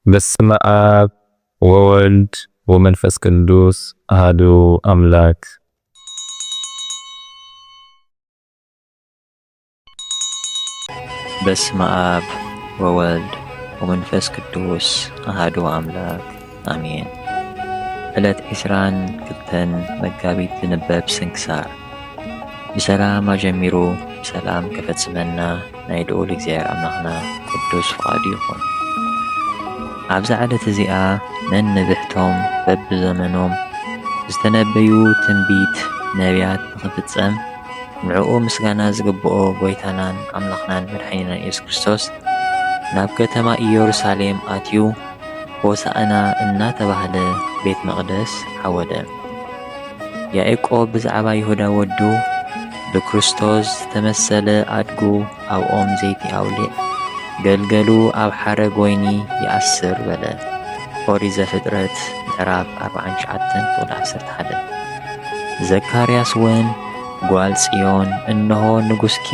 በስመ አብ ወወልድ ወመንፈስ ቅዱስ አሐዱ አምላክ። በስመ አብ ወወልድ ወመንፈስ ቅዱስ አሐዱ አምላክ አሜን። ዕለት 22 መጋቢት ዝንበብ ስንክሳር። ብሰላም አጀሚሩ ብሰላም ከፈጽመና ናይ ልዑል እግዚአብሔር አምላኽና ቅዱስ ፈቃዱ ይኹን። ኣብዛ ዓለት እዚኣ ነንብሕቶም በብዘመኖም ዝተነበዩ ትንቢት ነቢያት ንኽፍጸም ንዕኡ ምስጋና ዝግብኦ ጎይታናን ኣምላኽናን መድሓኒናን ኢየሱስ ክርስቶስ ናብ ከተማ ኢየሩሳሌም ኣትዩ ሆሳዕና እናተባህለ ቤት መቕደስ ሓወደ። ያዕቆብ ብዛዕባ ይሁዳ ወዱ ብክርስቶስ ዝተመሰለ ኣድጉ ኣብ ኦም ዘይቲ ኣውሊዕ ገልገሉ ኣብ ሓረግ ወይኒ ይኣስር በለ። ኦሪት ዘፍጥረት ምዕራፍ 49:11። ዘካርያስ እውን ጓል ጽዮን እነሆ ንጉሥኪ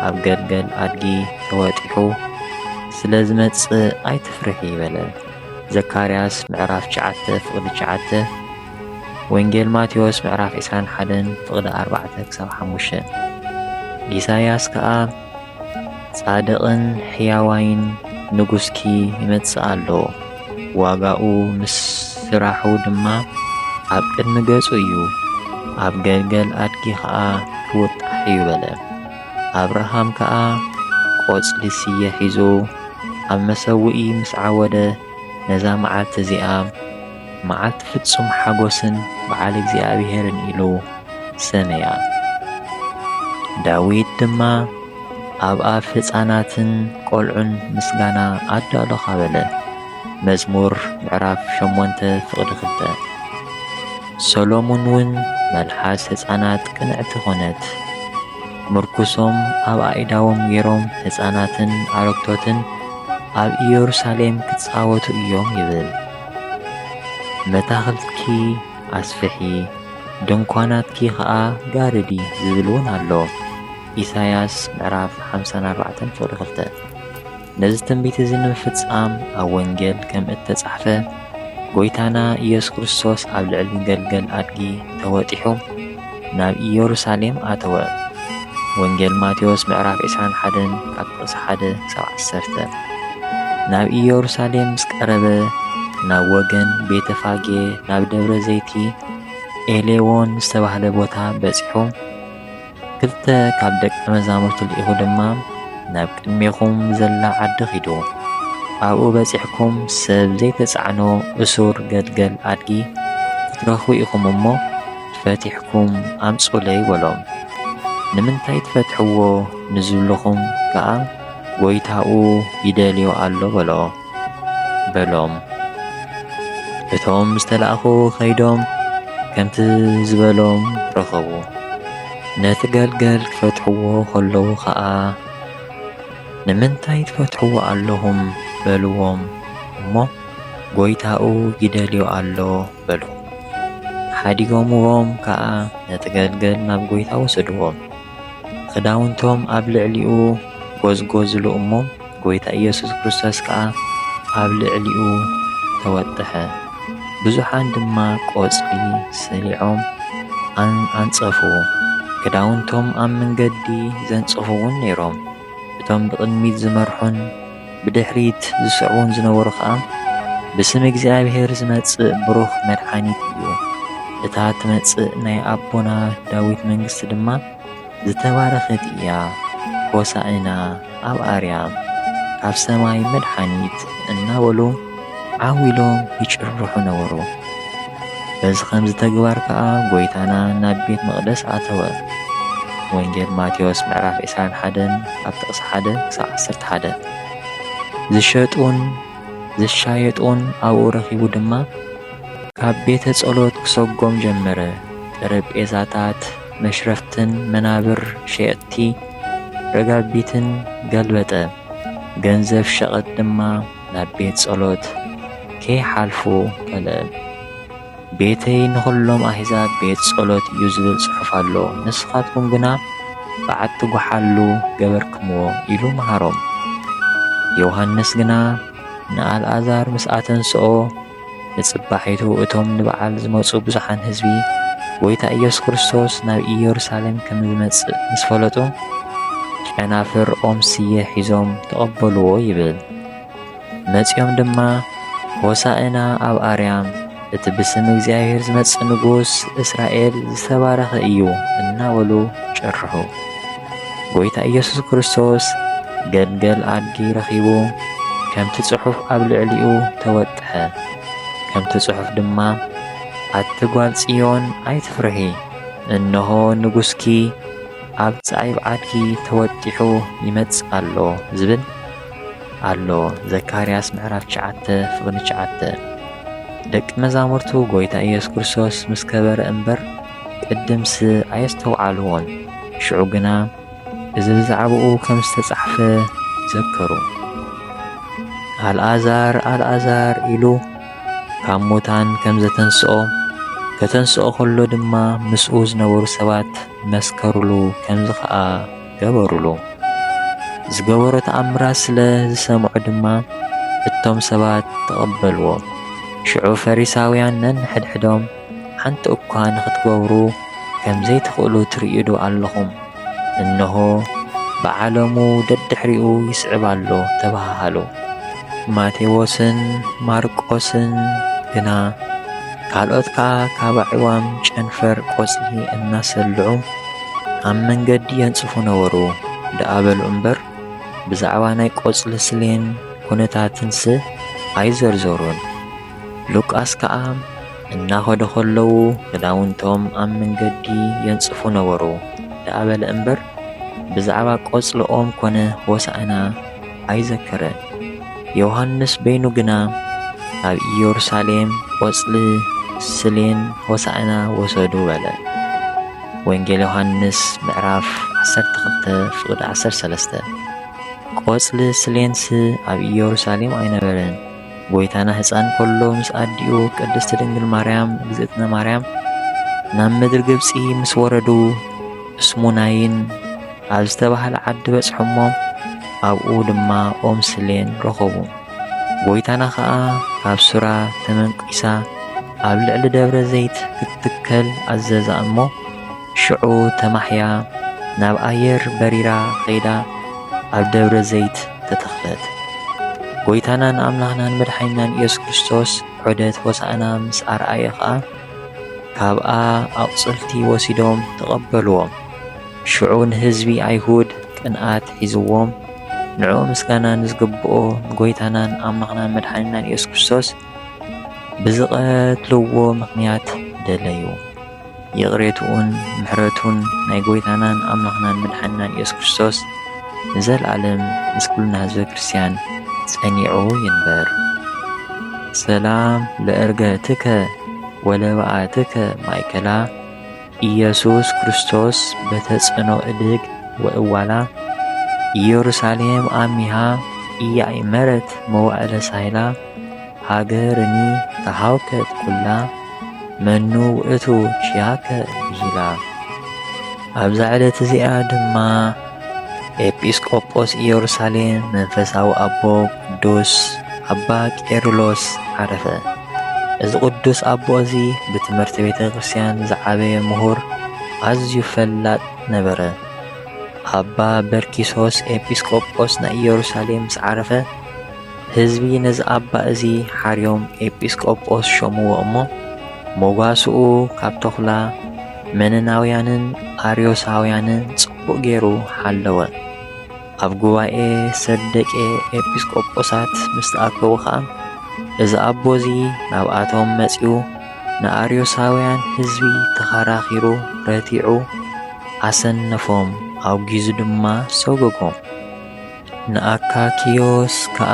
ኣብ ገልገል ኣድጊ ተወጢሑ ስለ ዝመጽእ ኣይትፍርሒ በለ። ዘካርያስ ምዕራፍ 9:9። ወንጌል ማቴዎስ ምዕራፍ 21:4-5። ኢሳይያስ ከኣ ጻድቕን ሕያዋይን ንጉሥኪ ይመጽእ ኣሎ፣ ዋጋኡ ምስ ስራሑ ድማ ኣብ ቅድሚ ገጹ እዩ፣ ኣብ ገልገል ኣድጊ ኸዓ ክውጣሕ እዩ በለ። ኣብርሃም ከኣ ቆጽሊ ስየ ሒዙ ኣብ መሰውኢ ምስ ዓወደ ነዛ መዓልቲ እዚኣ መዓልቲ ፍጹም ሓጐስን በዓል እግዚኣብሔርን ኢሉ ሰመያ። ዳዊት ድማ ኣብ ኣፍ ሕፃናትን ቆልዑን ምስጋና ኣዳሎኻ በለ። መዝሙር ምዕራፍ 8:2። ሰሎሞን እውን መልሓስ ሕፃናት ቅንዕቲ ኾነት፣ ምርኩሶም ኣብ ኣኢዳዎም ገይሮም ሕፃናትን ኣረግቶትን ኣብ ኢየሩሳሌም ክጻወቱ እዮም ይብል። መታኽልትኪ ኣስፍሒ ድንኳናትኪ ኸዓ ጋርዲ ዝብል እውን ኣሎ። ኢሳይያስ ምዕራፍ 54:2። ነዚ ትንቢት እዚ ንምፍጻም ኣብ ወንጌል ከም እተጻሕፈ ጎይታና ኢየሱስ ክርስቶስ ኣብ ልዕሊ ገልገል ኣድጊ ተወጢሑ ናብ ኢየሩሳሌም ኣተወ። ወንጌል ማቴዎስ ምዕራፍ 21:1-10። ናብ ኢየሩሳሌም ምስ ቀረበ ናብ ወገን ቤተ ፋጌ ናብ ደብረ ዘይቲ ኤሌዎን ዝተባህለ ቦታ በጺሑ ክልተ ካብ ደቀ መዛሙርቱ ልኢኹ ድማ ናብ ቅድሜኹም ዘላ ዓዲ ኺዱ ኣብኡ በጺሕኩም ሰብ ዘይተጻዕኖ እሱር ገልገል ኣድጊ ክትረኽቡ ኢኹም እሞ ፈቲሕኩም ኣምጹለይ በሎም። ንምንታይ ትፈትሕዎ ንዝብልኹም ከኣ ጐይታኡ ይደልዮ ኣሎ በሎም። እቶም ዝተላእኹ ኸይዶም ከምቲ ዝበሎም ረኸቡ። ነቲ ገልገል ክፈትሕዎ ኸለዉ ኸኣ ንምንታይ ትፈትሕዎ ኣለኹም በልዎም እሞ ጐይታኡ ይደልዮ ኣሎ በሉ። ሓዲጎምዎም ከኣ ነቲ ገልገል ናብ ጐይታ ወሰድዎም። ክዳውንቶም ኣብ ልዕሊኡ ጐዝጐዝሉ እሞ ጐይታ ኢየሱስ ክርስቶስ ከኣ ኣብ ልዕሊኡ ተወጥሐ። ብዙሓን ድማ ቆጽሊ ሰሊዖም ኣንጸፉ። ክዳውንቶም ኣብ መንገዲ ዘንጽፉ እውን ነይሮም። እቶም ብቕድሚት ዝመርሑን ብድሕሪት ዝስዕቡን ዝነበሩ ኸኣ ብስም እግዚኣብሔር ዝመጽእ ብሩኽ መድሓኒት እዩ፣ እታ ትመጽእ ናይ ኣቦና ዳዊት መንግሥቲ ድማ ዝተባረኸት እያ፣ ሆሳዕና ኣብ ኣርያም ካብ ሰማይ መድሓኒት እናበሉ ዓዊሎም ይጭርሑ ነበሩ። በዚ ከም ዝተግባር ከኣ ጐይታና ናብ ቤት መቕደስ ኣተወ። ወንጌል ማቴዎስ ምዕራፍ 21:1-11። ዝሸጡን ዝሻየጡን ኣብኡ ረኺቡ ድማ ካብ ቤተ ጸሎት ክሰጎም ጀመረ። ጠረጴዛታት፣ መሽረፍትን መናብር ሸየጥቲ ረጋቢትን ገልበጠ። ገንዘብ ሸቐጥ ድማ ናብ ቤት ጸሎት ከይሓልፉ ከልአ። ቤተይ ንኹሎም ኣሕዛብ ቤት ጸሎት እዩ ዝብል ጽሑፍ ኣሎ፣ ንስኻትኩም ግና በዓቲ ጓሓሉ ገበርክምዎ ኢሉ መሃሮም። ዮሃንስ ግና ንኣልዓዛር ምስ ኣተንስኦ ንጽባሒቱ እቶም ንበዓል ዝመጹ ብዙሓን ህዝቢ ጎይታ ኢየሱስ ክርስቶስ ናብ ኢየሩሳሌም ከም ዝመጽእ ምስ ፈለጡ ጨናፍር ኦም ስየ ሒዞም ተቐበልዎ ይብል። መጺኦም ድማ ሆሳእና ኣብ ኣርያም እቲ ብስም እግዚኣብሔር ዝመጽእ ንጉስ እስራኤል ዝተባረኸ እዩ እናበሉ ጨርሑ። ጎይታ ኢየሱስ ክርስቶስ ገልገል ኣድጊ ረኺቡ ከምቲ ጽሑፍ ኣብ ልዕሊኡ ተወጥሐ። ከምቲ ጽሑፍ ድማ ኣቲ ጓል ጽዮን ኣይትፍርሒ፣ እንሆ ንጉስኪ ኣብ ጻዕብ ዓድጊ ተወጢሑ ይመጽእ ኣሎ ዝብል ኣሎ። ዘካርያስ ምዕራፍ 9:9 ደቂ መዛሙርቱ ጎይታ ኢየሱስ ክርስቶስ ምስ ከበረ እምበር ቅድምሲ ኣየስተውዓልዎን። ሽዑ ግና እዚ ብዛዕባኡ ከም ዝተጻሕፈ ይዘከሩ። ኣልዓዛር ኣልዓዛር ኢሉ ካብ ሙታን ከም ዘተንስኦ ከተንስኦ ከሎ ድማ ምስኡ ዝነበሩ ሰባት መስከሩሉ ከምዚ ኸዓ ገበሩሉ። ዝገበሮ ተኣምራት ስለ ዝሰምዑ ድማ እቶም ሰባት ተቐበልዎ። ሽዑ ፈሪሳውያን ነንሕድሕዶም ሓንቲ እኳ ንኽትገብሩ ከም ዘይትኽእሉ ትርእዩ ዶ ኣለኹም? እንሆ ብዓለሙ ደድሕሪኡ ይስዕብ ኣሎ ተባሃሉ። ማቴዎስን ማርቆስን ግና ካልኦት ከዓ ካብ ኣዕዋም ጨንፈር ቆጽሊ እናሰልዑ ኣብ መንገዲ የንጽፉ ነበሩ ደኣበሉ እምበር ብዛዕባ ናይ ቆጽሊ ስሌን ኩነታትንስ ኣይዘርዘሩን። ሉቃስ ከዓ እናኸዱ ኸለዉ ክዳውንቶም ኣብ መንገዲ የንጽፉ ነበሩ ደኣበለ እምበር ብዛዕባ ቆጽልኦም ኮነ ሆሳእና ኣይዘከረን። ዮሐንስ በይኑ ግና ኣብ ኢየሩሳሌም ቆጽሊ ስሌን ሆሳእና ወሰዱ በለ። ወንጌል ዮሐንስ ምዕራፍ 12:13 ቆጽሊ ስሌንስ ኣብ ኢየሩሳሌም ኣይነበረን። ጎይታና ሕፃን ከሎ ምስ ኣዲኡ ቅድስቲ ድንግል ማርያም እግዝእትነ ማርያም ናብ ምድሪ ግብጺ ምስ ወረዱ እስሙናይን ኣብ ዝተባህለ ዓዲ በጽሖሞም ኣብኡ ድማ ኦም ስሌን ረኸቡ። ጎይታና ኸዓ ካብ ሱራ ተመንቂሳ ኣብ ልዕሊ ደብረ ዘይት ክትትከል ኣዘዛ እሞ ሽዑ ተማሕያ ናብ ኣየር በሪራ ኸይዳ ኣብ ደብረ ዘይት ተተኽለት። ጎይታናን ኣምላኽናን መድሓኒትናን ኢየሱስ ክርስቶስ ዑደት ሆሳእና ምስ ኣርኣየ ኸዓ ካብኣ ኣቝጽልቲ ወሲዶም ተቐበልዎም። ሽዑ ንህዝቢ ኣይሁድ ቅንኣት ሒዝዎም ንዕኡ ምስጋና ንዝግብኦ ጎይታናን ኣምላኽናን መድሓኒትናን ኢየሱስ ክርስቶስ ብዝቐትልዎ ምኽንያት ደለዩ። ይቕሬቱን ምሕረቱን ናይ ጎይታናን ኣምላኽናን መድሓኒትናን ኢየሱስ ክርስቶስ ንዘለዓለም ምስ ኩልና ህዝበ ክርስቲያን ጸኒዑ ይንበር። ሰላም ለዕርገትከ ወለበኣትከ ማእከላ ኢየሱስ ክርስቶስ በተጽዕኖ እድግ ወእዋላ ኢየሩሳሌም አሚሃ ኢያእመረት መዋዕለ ሳይላ ሃገርኒ ተሃውከት ኩላ መኑ ውእቱ ችያከ ብሂላ። ኣብዛ ዕለት እዚኣ ድማ ኤጲስቆጶስ ኢየሩሳሌም መንፈሳዊ ኣቦ ቅዱስ ኣባ ቄርሎስ ዓረፈ። እዚ ቅዱስ ኣቦ እዚ ብትምህርቲ ቤተ ክርስቲያን ዝዓበየ ምሁር ኣዝዩ ፈላጥ ነበረ። ኣባ በርኪሶስ ኤጲስቆጶስ ናይ ኢየሩሳሌም ምስ ዓረፈ ህዝቢ ነዚ ኣባ እዚ ሓርዮም ኤጲስቆጶስ ሾምዎ እሞ ሞጓስኡ ካብ ተኹላ መነናውያንን ኣርዮሳውያንን ጽቡቕ ገይሩ ሓለወ። ኣብ ጉባኤ ሰደቄ ኤጲስቆጶሳት ምስ ተኣከቡ ኸዓ እዚ ኣቦ እዚ ናብኣቶም መጺኡ ንኣርዮሳውያን ህዝቢ ተኸራኺሩ ረቲዑ ኣሰነፎም፣ ኣውጊዙ ድማ ሰጎጎም። ንኣካኪዮስ ከዓ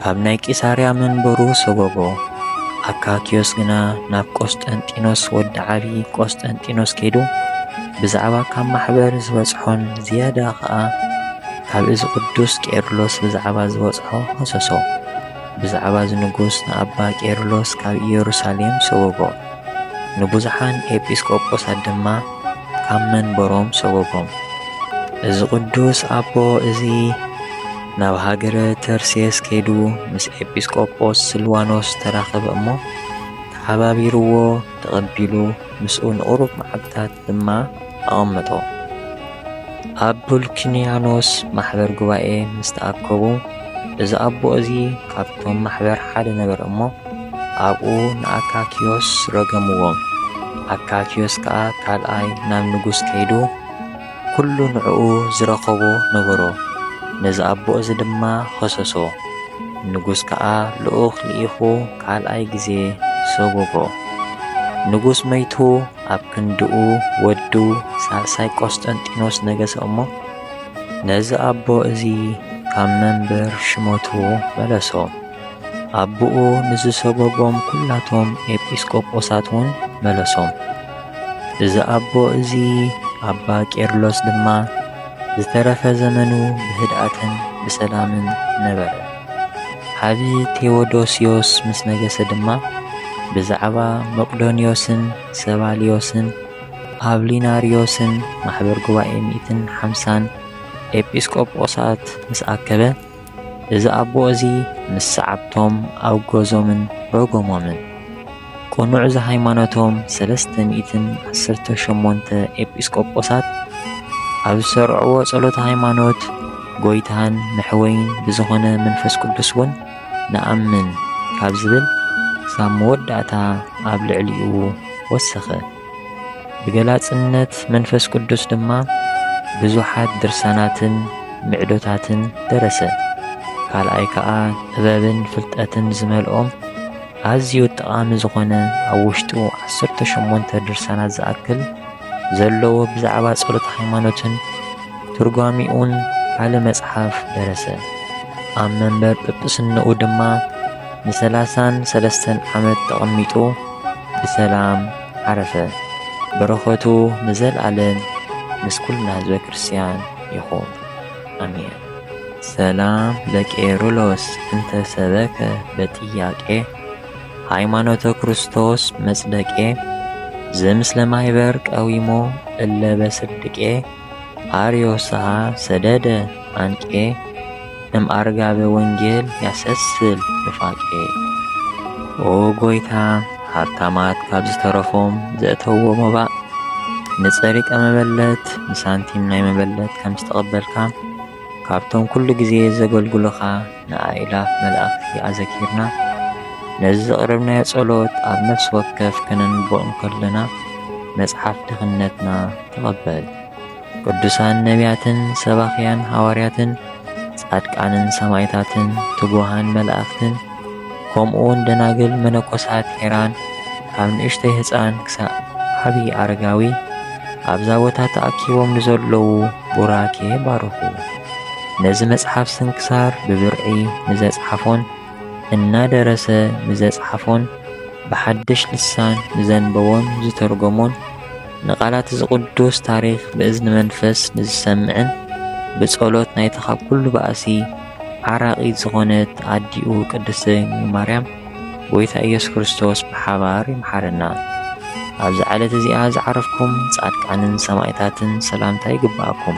ካብ ናይ ቂሳርያ መንበሩ ሰጎጎ። ኣካኪዮስ ግና ናብ ቆስጠንጢኖስ ወዲ ዓቢ ቆስጠንጢኖስ ከይዱ ብዛዕባ ካብ ማሕበር ዝበጽሖን ዝያዳ ከዓ ካብ እዚ ቅዱስ ቄርሎስ ብዛዕባ ዝበጽሖ ኸሰሶ። ብዛዕባ ዝንጉስ ንኣባ ቄርሎስ ካብ ኢየሩሳሌም ሰጎጎ። ንብዙሓን ኤጲስቆጶሳት ድማ ካብ መንበሮም ሰጎጎም። እዚ ቅዱስ ኣቦ እዚ ናብ ሃገረ ተርሴስ ከይዱ ምስ ኤጲስቆጶስ ስልዋኖስ ተራኸበ እሞ ተሓባቢርዎ ተቐቢሉ ምስኡ ንቑሩብ መዓልታት ድማ ኣቐመጦ። ኣብ ቡልኪንያኖስ ማሕበር ጉባኤ ምስ ተኣከቡ እዚ ኣቦ እዚ ካብቶም ማሕበር ሓደ ነበር እሞ ኣብኡ ንኣካኪዮስ ረገምዎም። ኣካኪዮስ ከዓ ካልኣይ ናብ ንጉስ ከይዱ ኩሉ ንዕኡ ዝረኸቦ ነገሮ። ነዚ ኣቦ እዚ ድማ ኸሰሶ። ንጉስ ከዓ ልኡኽ ልኢኹ ካልኣይ ግዜ ሰጎጎ። ንጉስ መይቱ ኣብ ክንድኡ ወዱ ሳልሳይ ቆስጠንጢኖስ ነገሰ እሞ ነዚ ኣቦ እዚ ካብ መንበር ሽመቱ መለሶ። ኣቦኡ ንዝሰጎጎም ኩላቶም ኤጲስቆጶሳት እውን መለሶም። እዚ ኣቦ እዚ ኣባ ቄርሎስ ድማ ዝተረፈ ዘመኑ ብህድኣትን ብሰላምን ነበረ። ሓቢ ቴዎዶስዮስ ምስ ነገሰ ድማ ብዛዕባ መቅዶንዮስን ሰባልዮስን አብሊናርዮስን ማሕበር ጉባኤ 150 ኤጲስቆጶሳት ምስ ኣከበ እዚ ኣቦ እዚ ምስ ሰዓብቶም ኣውገዞምን ረጎሞምን ቁኑዕ ሃይማኖቶም 318 ኤጲስቆጶሳት ኣብ ዝሰርዕዎ ጸሎተ ሃይማኖት ጎይታን መሕወይን ብዝኾነ መንፈስ ቅዱስ እውን ንኣምን ካብ ዝብል ሳብ መወዳእታ ኣብ ልዕሊኡ ወሰኸ። ብገላጽነት መንፈስ ቅዱስ ድማ ብዙሓት ድርሳናትን ምዕዶታትን ደረሰ። ካልኣይ ከዓ ጥበብን ፍልጠትን ዝመልኦም ኣዝዩ ጠቓሚ ዝኾነ ኣብ ውሽጡ 18 ድርሳናት ዝኣክል ዘለዎ ብዛዕባ ጸሎት ሃይማኖትን ትርጓሚኡን ካለ መጽሓፍ ደረሰ። ኣብ መንበር ጵጵስንኡ ድማ ን33 ዓመት ተቐሚጡ ብሰላም ዓረፈ። በረኸቱ ንዘለዓለም ምስ ኩልና ህዝበ ክርስቲያን ይኹን ኣሜን። ሰላም ለቄርሎስ እንተ ሰበከ በጥያቄ ሃይማኖተ ክርስቶስ መጽደቄ ዘምስለ ማሕበር ቀዊሞ እለ በስድቄ አርዮስሃ ሰደደ አንቄ እምአርጋበ ወንጌል ያሰስል ንፋቄ። ኦ ጎይታ ሃብታማት ካብ ዝተረፎም ዘእተውዎ መባእ ንጸሪቀ መበለት ንሳንቲም ናይ መበለት ከም ዝተቐበልካ ካብቶም ኩሉ ግዜ ዘገልግሉኻ ንኣእላፍ መላእኽቲ ኣዘኪርና ነዚ ዘቕረብናዮ ጸሎት ኣብ ነፍሲ ወከፍ ከነንብኦ ከለና መጽሓፍ ድኽነትና ተቐበል። ቅዱሳን ነቢያትን ሰባኽያን ሐዋርያትን ጻድቃንን ሰማዕታትን ትጉሃን መላእኽትን ከምኡውን ደናግል መነኮሳት ሄራን ካብ ንእሽተይ ህፃን ክሳብ ዓብዪ ኣረጋዊ ኣብዛ ቦታ ተኣኪቦም ንዘለዉ ቡራኬ ባርኹ። ነዚ መጽሓፍ ስንክሳር ብብርዒ ንዘጽሓፎን እናደረሰ ንዘጽሓፎን ብሓድሽ ልሳን ንዘንበቦን ዝተርጎሞን ንቓላት ዝቕዱስ ታሪኽ ብእዝኒ መንፈስ ንዝሰምዕን ብጸሎት ናይቲ ካብ ኩሉ ባእሲ ዓራቒት ዝኾነት ኣዲኡ ቅድስቲ ማርያም ጎይታ ኢየሱስ ክርስቶስ ብሓባር ይምሓረና። ኣብዚ ዓለት እዚኣ ዝዓረፍኩም ጻድቃንን ሰማዕታትን ሰላምታ ይግባኣኩም።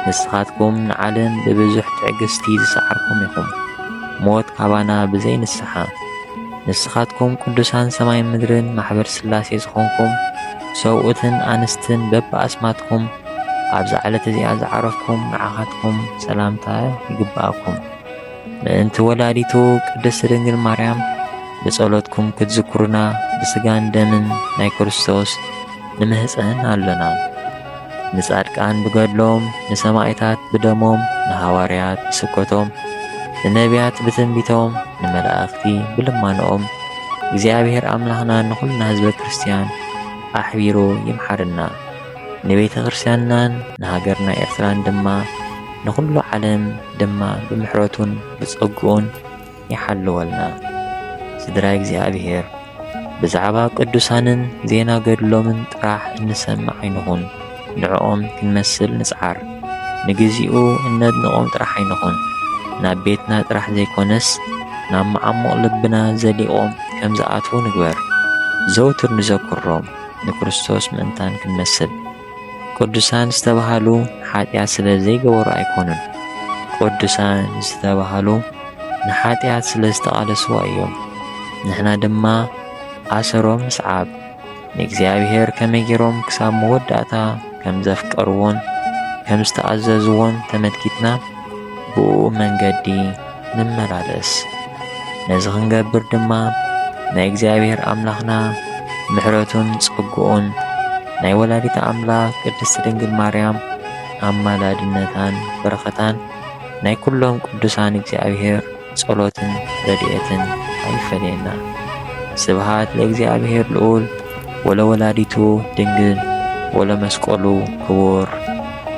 ንስኻትኩም ንዓለም ብብዙሕ ትዕግስቲ ዝሰዓርኩም ኢኹም ሞት ካባና ብዘይ ንስሓ። ንስኻትኩም ቅዱሳን ሰማይን ምድርን ማሕበር ስላሴ ዝኾንኩም ሰውእትን ኣንስትን በብኣስማትኩም ኣብዚ ዓለት እዚኣ ዝዓረፍኩም ንዓኻትኩም ሰላምታ ይግባኣኩም። ምእንቲ ወላዲቱ ቅድስቲ ድንግል ማርያም ብጸሎትኩም ክትዝክሩና ብስጋን ደምን ናይ ክርስቶስ ንምህፀን ኣለና። ንጻድቃን ብገድሎም፣ ንሰማዕታት ብደሞም፣ ንሃዋርያት ብስኮቶም፣ ንነቢያት ብትንቢቶም፣ ንመላእኽቲ ብልማኖኦም እግዚአብሔር ኣምላኽና ንኹልና ህዝበ ክርስቲያን ኣሕቢሩ ይምሓርና። ንቤተ ክርስቲያንናን ንሃገርና ኤርትራን ድማ ንኹሉ ዓለም ድማ ብምሕረቱን ብጸጉኡን ይሓልወልና። ስድራ እግዚአብሔር ብዛዕባ ቅዱሳንን ዜና ገድሎምን ጥራሕ እንሰምዕ ኣይንኹን። ንዕኦም ክንመስል ንጽዓር። ንግዚኡ እነድንቖም ጥራሕ ኣይንኹን። ናብ ቤትና ጥራሕ ዘይኮነስ ናብ መዓሞቕ ልብና ዘሊቖም ከም ዝኣትዉ ንግበር። ዘውትር ንዘክሮም ንክርስቶስ ምእንታን ክንመስል። ቅዱሳን ዝተባሃሉ ኃጢአት ስለ ዘይገበሩ ኣይኮኑን። ቅዱሳን ዝተባሃሉ ንኃጢአት ስለ ዝተቃለስዋ እዮም። ንሕና ድማ ኣሰሮም ምስዓብ ንእግዚአብሔር ከመይ ገይሮም ክሳብ መወዳእታ ከም ዘፍቀርዎን ከም ዝተኣዘዝዎን ተመልኪትና ብኡ መንገዲ ንመላለስ። ነዚ ክንገብር ድማ ናይ እግዚአብሔር ኣምላኽና ምሕረቱን ጸጉኡን ናይ ወላዲተ ኣምላክ ቅድስቲ ድንግል ማርያም ኣማላድነታን በረኸታን ናይ ኩሎም ቅዱሳን እግዚአብሔር ጸሎትን ረድኤትን ኣይፈለየና። ስብሃት ለእግዚአብሔር ልዑል ወለወላዲቱ ድንግል ወለመስቀሉ ክቡር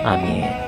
አሜን።